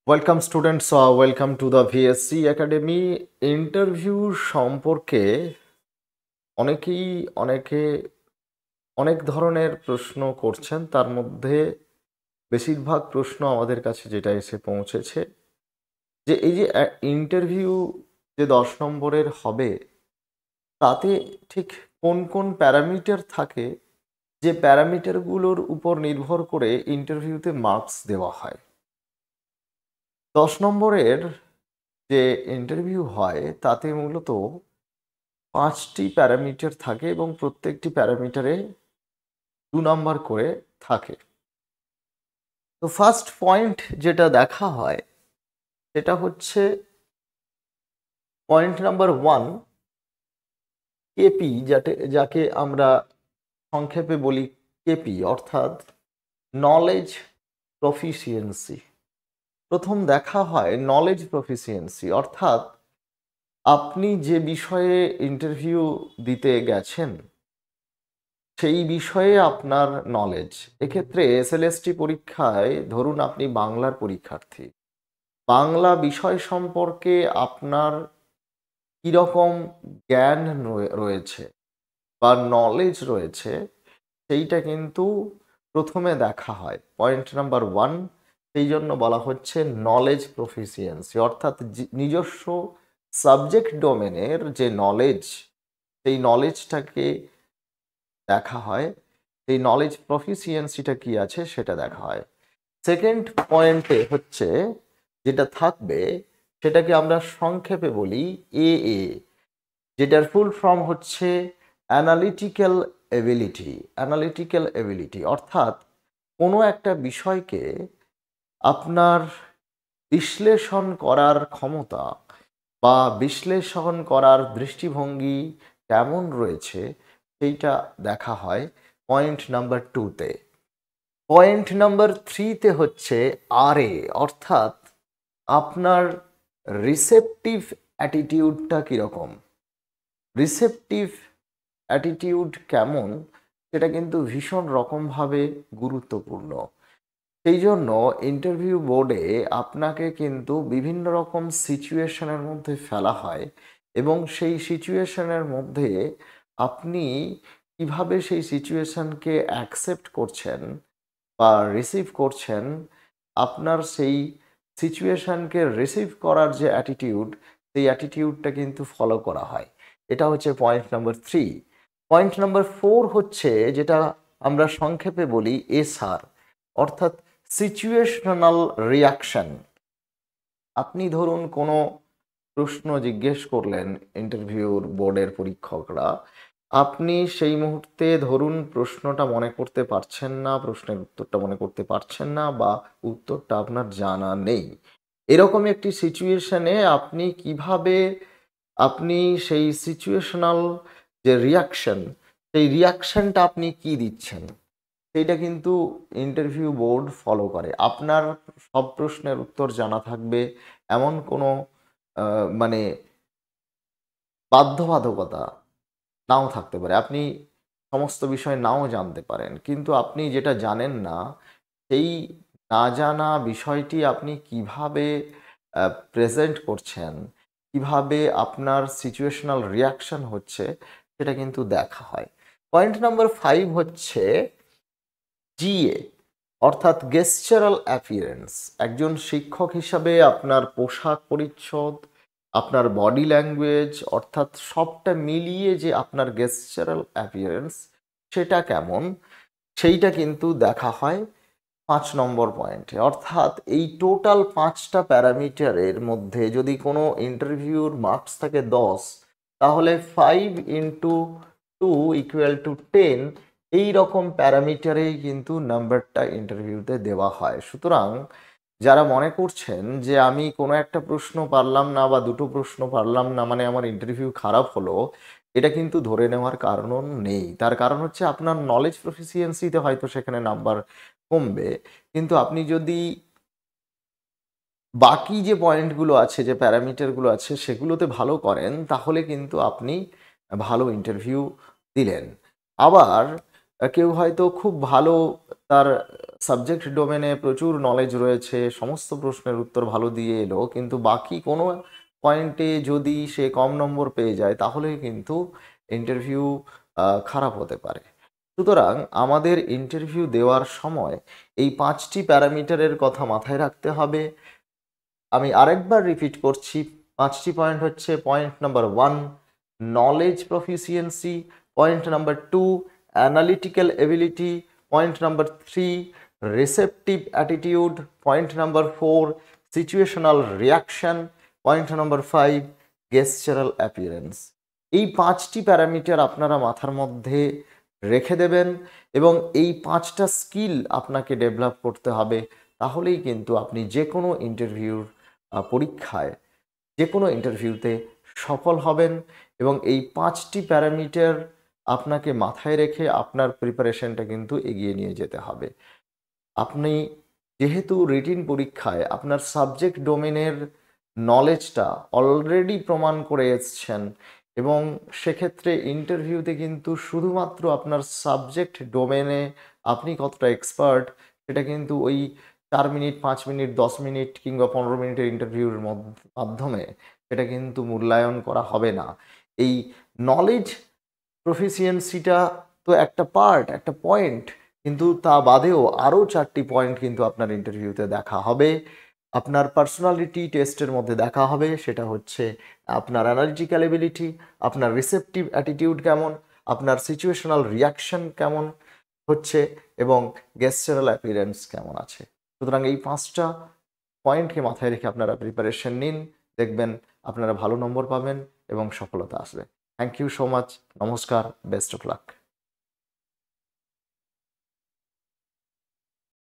Welcome students, welcome to the VSC academy. Interview সম্পর্কে অনেকেই অনেক ধরনের প্রশ্ন করছেন। তার মধ্যে বেশিরভাগ প্রশ্ন আমাদের কাছে যেটা এসে পৌঁছেছে যে এই যে ইন্টারভিউ যে 10 নম্বরের হবে, তাতে ঠিক কোন কোন প্যারামিটার থাকে, যে প্যারামিটারগুলোর উপর নির্ভর করে ইন্টারভিউতে মার্কস দেওয়া হয়। 10 নম্বরের যে ইন্টারভিউ হয় তাতে মূলত 5টি প্যারামিটার থাকে এবং প্রত্যেকটি প্যারামিটারে 2 নম্বর করে থাকে। তো ফার্স্ট পয়েন্ট যেটা দেখা হয় সেটা হচ্ছে পয়েন্ট নাম্বার 1, কেপি, যাকে আমরা সংক্ষেপে বলি কেপি, অর্থাৎ নলেজ প্রফিসিয়েন্সি। প্রথম দেখা হয় নলেজ প্রফিসিয়েন্সি, অর্থাৎ আপনি যে বিষয়ে ইন্টারভিউ দিতে গেছেন সেই বিষয়ে আপনার নলেজ। এক্ষেত্রে এসএলএসটি পরীক্ষায় ধরুন আপনি বাংলার পরীক্ষার্থী, বাংলা বিষয় সম্পর্কে আপনার কীরকম জ্ঞান রয়েছে বা নলেজ রয়েছে সেইটা কিন্তু প্রথমে দেখা হয়। পয়েন্ট নাম্বার 1, সেই জন্য বলা হচ্ছে নলেজ প্রফিসিয়েন্সি, অর্থাৎ নিজস্ব সাবজেক্ট ডোমেনের যে নলেজ, সেই নলেজটাকে দেখা হয়। এই নলেজ প্রফিসিয়েন্সিটা কি আছে সেটা দেখা হয়। সেকেন্ড পয়েন্টে হচ্ছে যেটা থাকবে সেটাকে আমরা সংক্ষেপে বলি এএ, যেটার ফুল ফর্ম হচ্ছে অ্যানালিটিক্যাল এবিলিটি। অ্যানালিটিক্যাল এবিলিটি অর্থাৎ কোনো একটা বিষয়কে আপনার বিশ্লেষণ করার ক্ষমতা বা বিশ্লেষণ করার দৃষ্টিভঙ্গি কেমন রয়েছে সেইটা দেখা হয় পয়েন্ট নাম্বার 2-তে। পয়েন্ট নাম্বার 3-তে হচ্ছে আরএ, অর্থাৎ আপনার রিসেপটিভ অ্যাটিটিউডটা কীরকম। রিসেপটিভ অ্যাটিটিউড কেমন সেটা কিন্তু ভীষণ রকমভাবে গুরুত্বপূর্ণ। সেই জন্য ইন্টারভিউ বোর্ডে আপনাকে কিন্তু বিভিন্ন রকম সিচুয়েশনের মধ্যে ফেলা হয় এবং সেই সিচুয়েশনের মধ্যে আপনি কিভাবে সেই সিচুয়েশনকে অ্যাকসেপ্ট করছেন বা রিসিভ করছেন, আপনার সেই সিচুয়েশনকে রিসিভ করার যে অ্যাটিটিউড, সেই অ্যাটিটিউডটা কিন্তু ফলো করা হয়। এটা হচ্ছে পয়েন্ট নাম্বার 3। পয়েন্ট নাম্বার 4 হচ্ছে যেটা আমরা সংক্ষেপে বলি এসআর, অর্থাৎ সিচুয়েশনাল রিয়াকশন। আপনি ধরুন কোনো প্রশ্ন জিজ্ঞেস করলেন ইন্টারভিউর বোর্ডের পরীক্ষকরা, আপনি সেই মুহূর্তে ধরুন প্রশ্নটা মনে করতে পারছেন না, প্রশ্নের উত্তরটা মনে করতে পারছেন না বা উত্তরটা আপনার জানা নেই। এরকম একটি সিচুয়েশনে আপনি কিভাবে আপনি সেই সিচুয়েশনাল যে রিয়াকশন, সেই রিয়াকশনটা আপনি কি দিচ্ছেন সেইটা কিন্তু ইন্টারভিউ বোর্ড ফলো করে। আপনার সব প্রশ্নের উত্তর জানা থাকবে এমন কোনো মানে বাধ্যবাধকতা নাও থাকতে পারে। আপনি সমস্ত বিষয় নাও জানতে পারেন, কিন্তু আপনি যেটা জানেন না সেই না জানা বিষয়টি আপনি কিভাবে প্রেজেন্ট করছেন, কিভাবে আপনার সিচুয়েশনাল রিয়াকশন হচ্ছে সেটা কিন্তু দেখা হয়। পয়েন্ট নাম্বার 5 হচ্ছে জিএ, অর্থাৎ গেস্টারাল অ্যাপিয়ারেন্স। একজন শিক্ষক হিসাবে আপনার পোশাক পরিচ্ছদ, আপনার বডি ল্যাঙ্গুয়েজ, অর্থাৎ সবটা মিলিয়ে যে আপনার গেস্টারাল অ্যাপিয়ারেন্স সেটা কেমন, সেইটা কিন্তু দেখা হয় 5 নম্বর পয়েন্টে। অর্থাৎ এই টোটাল 5টা প্যারামিটারের মধ্যে যদি কোনো ইন্টারভিউর মার্কস থাকে 10, তাহলে 5 ইন্টু 2 ইকুয়াল টু 10, এই রকম প্যারামিটারেই কিন্তু নাম্বারটা ইন্টারভিউতে দেওয়া হয়। সুতরাং যারা মনে করছেন যে আমি কোনো একটা প্রশ্ন পারলাম না বা দুটো প্রশ্ন পারলাম না মানে আমার ইন্টারভিউ খারাপ হলো, এটা কিন্তু ধরে নেওয়ার কারণ নেই। তার কারণ হচ্ছে আপনার নলেজ প্রফিসিয়েন্সিতে হয়তো সেখানে নাম্বার কমবে, কিন্তু আপনি যদি বাকি যে পয়েন্টগুলো আছে, যে প্যারামিটারগুলো আছে সেগুলোতে ভালো করেন, তাহলে কিন্তু আপনি ভালো ইন্টারভিউ দিলেন। আবার কেউ হয়তো খুব ভালো তার সাবজেক্ট ডোমেনে প্রচুর নলেজ রয়েছে, সমস্ত প্রশ্নের উত্তর ভালো দিয়ে এলো, কিন্তু বাকি কোনো পয়েন্টে যদি সে কম নম্বর পেয়ে যায় তাহলে কিন্তু ইন্টারভিউ খারাপ হতে পারে। সুতরাং আমাদের ইন্টারভিউ দেওয়ার সময় এই 5টি প্যারামিটারের কথা মাথায় রাখতে হবে। আমি আরেকবার রিপিট করছি, 5টি পয়েন্ট হচ্ছে: point number 1 knowledge proficiency, point number 2 analytical ability, point number 3 receptive attitude, point number 4 situational reaction, point number 5 gestural appearance. এই 5টি প্যারামিটার আপনারা মাথার মধ্যে রেখে দেবেন এবং এই 5টা স্কিল আপনাকে ডেভেলপ করতে হবে। তাহলেই কিন্তু আপনি যে কোনো ইন্টারভিউর পরীক্ষায়, যে কোনো ইন্টারভিউতে সফল হবেন। এবং এই 5টি প্যারামিটার আপনাকে মাথায় রেখে আপনার প্রিপারেশনটা কিন্তু এগিয়ে নিয়ে যেতে হবে। আপনি যেহেতু রিটিন পরীক্ষায় আপনার সাবজেক্ট ডোমেনের নলেজটা অলরেডি প্রমাণ করে এসছেন এবং সেক্ষেত্রে ইন্টারভিউতে কিন্তু শুধুমাত্র আপনার সাবজেক্ট ডোমেনে আপনি কতটা এক্সপার্ট সেটা কিন্তু ওই 4 মিনিট, 5 মিনিট, 10 মিনিট কিংবা 15 মিনিটের ইন্টারভিউর মাধ্যমে সেটা কিন্তু মূল্যায়ন করা হবে না। এই নলেজ প্রফিসিয়েন্সিটা তো একটা পার্ট, একটা পয়েন্ট, কিন্তু তা বাদেও আরও 4টি পয়েন্ট কিন্তু আপনার ইন্টারভিউতে দেখা হবে। আপনার পার্সোনালিটি টেস্টের মধ্যে দেখা হবে, সেটা হচ্ছে আপনার অ্যানালিটিক্যাল এবিলিটি, আপনার রিসেপটিভ অ্যাটিটিউড কেমন, আপনার সিচুয়েশনাল রিয়াকশন কেমন হচ্ছে এবং গেস্টারাল অ্যাপিয়ারেন্স কেমন আছে। সুতরাং এই 5টা পয়েন্টকে মাথায় রেখে আপনারা প্রিপারেশন নিন, দেখবেন আপনারা ভালো নম্বর পাবেন এবং সফলতা আসবে। Thank you so much. নমস্কার, বেস্ট অফ লাক।